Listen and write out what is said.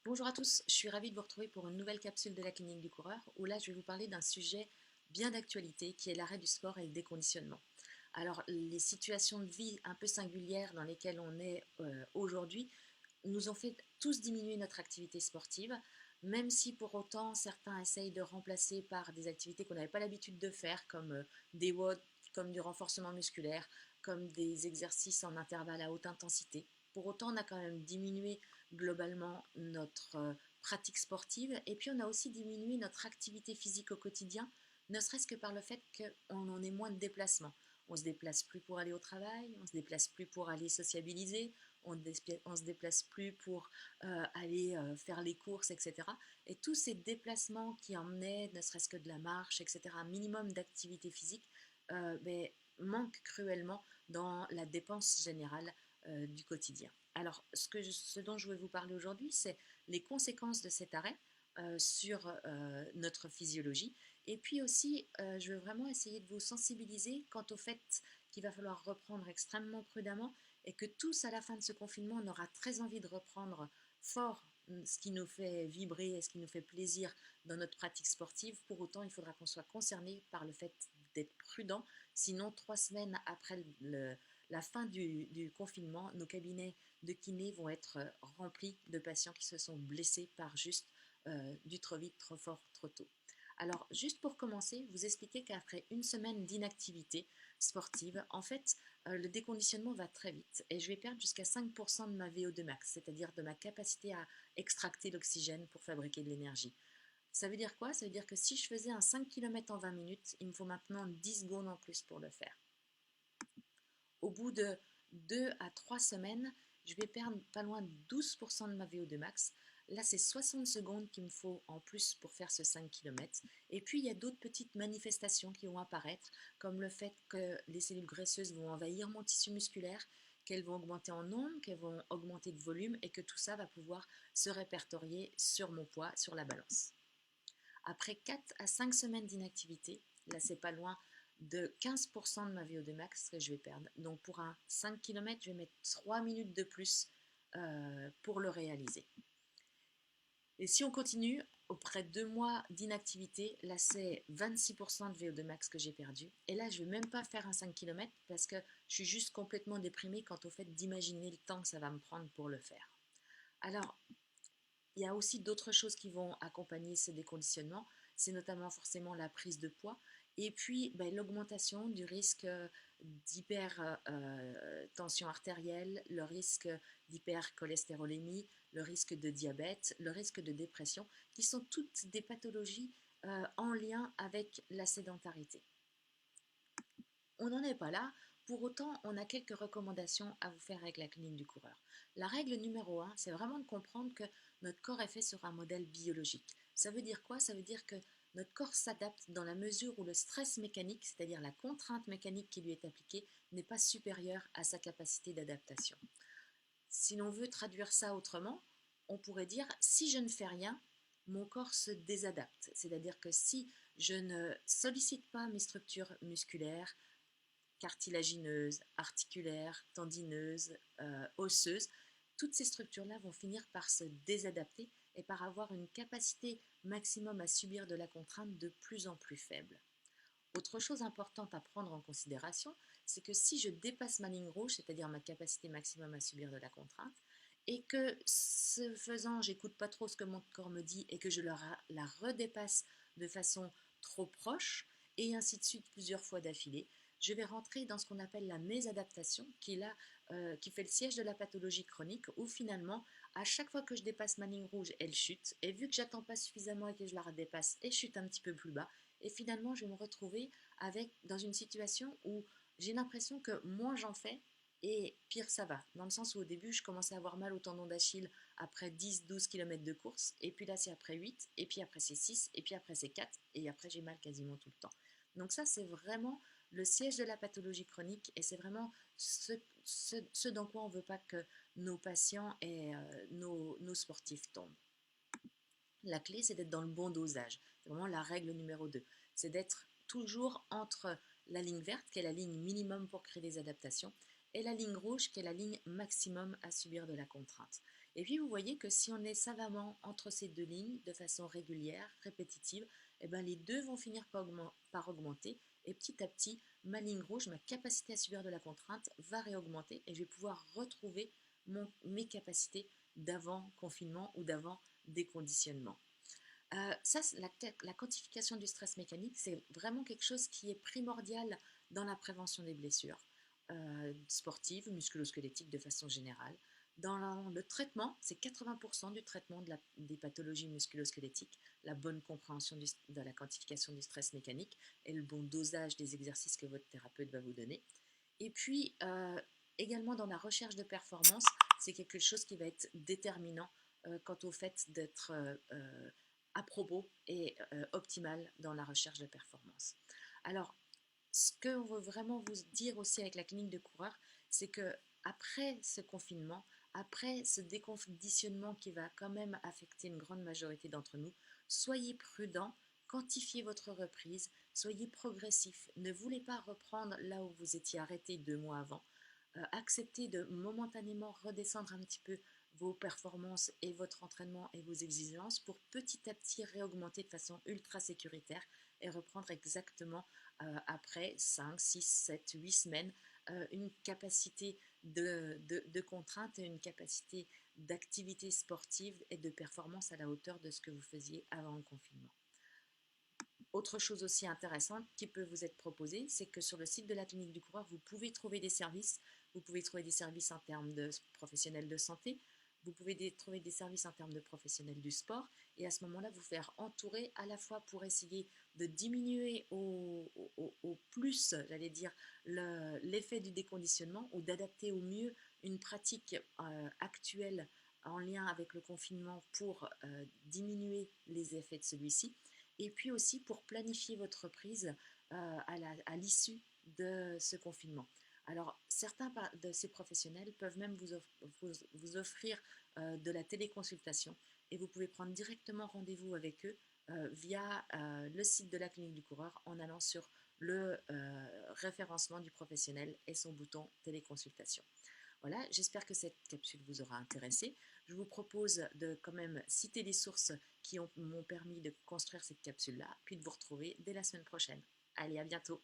Bonjour à tous, je suis ravie de vous retrouver pour une nouvelle capsule de la clinique du coureur où là je vais vous parler d'un sujet bien d'actualité qui est l'arrêt du sport et le déconditionnement. Alors les situations de vie un peu singulières dans lesquelles on est aujourd'hui nous ont fait tous diminuer notre activité sportive, même si pour autant certains essayent de remplacer par des activités qu'on n'avait pas l'habitude de faire comme des WOD, comme du renforcement musculaire, comme des exercices en intervalle à haute intensité. Pour autant, on a quand même diminué globalement notre pratique sportive et puis on a aussi diminué notre activité physique au quotidien, ne serait-ce que par le fait qu'on en ait moins de déplacements. On se déplace plus pour aller au travail, on se déplace plus pour aller sociabiliser, on ne se déplace plus pour aller faire les courses, etc. Et tous ces déplacements qui emmenaient, ne serait-ce que de la marche, etc., un minimum d'activité physique, ben, manquent cruellement dans la dépense générale du quotidien. Alors, ce dont je vais vous parler aujourd'hui, c'est les conséquences de cet arrêt sur notre physiologie. Et puis aussi, je veux vraiment essayer de vous sensibiliser quant au fait qu'il va falloir reprendre extrêmement prudemment et que tous, à la fin de ce confinement, on aura très envie de reprendre fort ce qui nous fait vibrer et ce qui nous fait plaisir dans notre pratique sportive. Pour autant, il faudra qu'on soit concerné par le fait d'être prudent. Sinon, 3 semaines après la fin du confinement, nos cabinets de kiné vont être remplis de patients qui se sont blessés par juste du trop vite, trop fort, trop tôt. Alors, juste pour commencer, vous expliquer qu'après une semaine d'inactivité sportive, en fait, le déconditionnement va très vite et je vais perdre jusqu'à 5% de ma VO2 max, c'est-à-dire de ma capacité à extracter l'oxygène pour fabriquer de l'énergie. Ça veut dire quoi? Ça veut dire que si je faisais un 5 km en 20 minutes, il me faut maintenant 10 secondes en plus pour le faire. Au bout de 2 à 3 semaines, je vais perdre pas loin de 12% de ma VO2 max. Là, c'est 60 secondes qu'il me faut en plus pour faire ce 5 km. Et puis, il y a d'autres petites manifestations qui vont apparaître, comme le fait que les cellules graisseuses vont envahir mon tissu musculaire, qu'elles vont augmenter en nombre, qu'elles vont augmenter de volume et que tout ça va pouvoir se répertorier sur mon poids, sur la balance. Après 4 à 5 semaines d'inactivité, là c'est pas loin de 15% de ma VO2 max que je vais perdre. Donc pour un 5 km, je vais mettre 3 minutes de plus pour le réaliser. Et si on continue, après 2 mois d'inactivité, là c'est 26% de VO2 max que j'ai perdu. Et là je ne vais même pas faire un 5 km parce que je suis juste complètement déprimée quant au fait d'imaginer le temps que ça va me prendre pour le faire. Alors, il y a aussi d'autres choses qui vont accompagner ce déconditionnement, c'est notamment forcément la prise de poids et puis l'augmentation du risque d'hypertension artérielle, le risque d'hypercholestérolémie, le risque de diabète, le risque de dépression, qui sont toutes des pathologies en lien avec la sédentarité. On n'en est pas là. Pour autant, on a quelques recommandations à vous faire avec la clinique du coureur. La règle numéro un, c'est vraiment de comprendre que notre corps est fait sur un modèle biologique. Ça veut dire quoi? Ça veut dire que notre corps s'adapte dans la mesure où le stress mécanique, c'est-à-dire la contrainte mécanique qui lui est appliquée, n'est pas supérieur à sa capacité d'adaptation. Si l'on veut traduire ça autrement, on pourrait dire si je ne fais rien, mon corps se désadapte. C'est-à-dire que si je ne sollicite pas mes structures musculaires, cartilagineuses, articulaires, tendineuses, osseuses, toutes ces structures-là vont finir par se désadapter et par avoir une capacité maximum à subir de la contrainte de plus en plus faible. Autre chose importante à prendre en considération, c'est que si je dépasse ma ligne rouge, c'est-à-dire ma capacité maximum à subir de la contrainte, et que ce faisant, j'écoute pas trop ce que mon corps me dit et que je la redépasse de façon trop proche, et ainsi de suite plusieurs fois d'affilée, je vais rentrer dans ce qu'on appelle la mésadaptation, qui fait le siège de la pathologie chronique, où finalement, à chaque fois que je dépasse ma ligne rouge, elle chute, et vu que j'attends pas suffisamment et que je la redépasse, elle chute un petit peu plus bas, et finalement je vais me retrouver dans une situation où j'ai l'impression que moins j'en fais et pire ça va. Dans le sens où au début je commençais à avoir mal au tendon d'Achille après 10-12 km de course, et puis là c'est après 8, et puis après c'est 6, et puis après c'est 4, et après j'ai mal quasiment tout le temps. Donc ça c'est vraiment le siège de la pathologie chronique et c'est vraiment ce dans quoi on ne veut pas que nos patients et nos sportifs tombent. La clé, c'est d'être dans le bon dosage. C'est vraiment la règle numéro 2. C'est d'être toujours entre la ligne verte, qui est la ligne minimum pour créer des adaptations, et la ligne rouge, qui est la ligne maximum à subir de la contrainte. Et puis vous voyez que si on est savamment entre ces deux lignes de façon régulière, répétitive, eh ben les deux vont finir par augmenter et petit à petit, ma ligne rouge, ma capacité à subir de la contrainte va réaugmenter et je vais pouvoir retrouver mes capacités d'avant confinement ou d'avant déconditionnement. Ça, la quantification du stress mécanique, c'est vraiment quelque chose qui est primordial dans la prévention des blessures sportives, musculo-squelettiques de façon générale. Dans le traitement, c'est 80% du traitement des pathologies musculo-squelettiques, la bonne compréhension de la quantification du stress mécanique et le bon dosage des exercices que votre thérapeute va vous donner. Et puis, également dans la recherche de performance, c'est quelque chose qui va être déterminant quant au fait d'être à propos et optimal dans la recherche de performance. Alors, ce qu'on veut vraiment vous dire aussi avec la clinique de coureur, c'est que après ce confinement, après ce déconditionnement qui va quand même affecter une grande majorité d'entre nous, soyez prudents, quantifiez votre reprise, soyez progressif, ne voulez pas reprendre là où vous étiez arrêté 2 mois avant, acceptez de momentanément redescendre un petit peu vos performances et votre entraînement et vos exigences pour petit à petit réaugmenter de façon ultra sécuritaire et reprendre exactement après 5, 6, 7, 8 semaines une capacité de contrainte et une capacité d'activité sportive et de performance à la hauteur de ce que vous faisiez avant le confinement. Autre chose aussi intéressante qui peut vous être proposée, c'est que sur le site de la clinique du coureur, vous pouvez trouver des services. Vous pouvez trouver des services en termes de professionnels de santé, vous pouvez trouver des services en termes de professionnels du sport, et à ce moment-là, vous faire entourer à la fois pour essayer de diminuer au plus, j'allais dire, l'effet du déconditionnement ou d'adapter au mieux une pratique actuelle en lien avec le confinement pour diminuer les effets de celui-ci et puis aussi pour planifier votre reprise à l'issue de ce confinement. Alors, certains de ces professionnels peuvent même vous offrir de la téléconsultation et vous pouvez prendre directement rendez-vous avec eux via le site de la clinique du coureur en allant sur le référencement du professionnel et son bouton téléconsultation. Voilà, j'espère que cette capsule vous aura intéressé. Je vous propose de quand même citer les sources qui m'ont permis de construire cette capsule-là, puis de vous retrouver dès la semaine prochaine. Allez, à bientôt!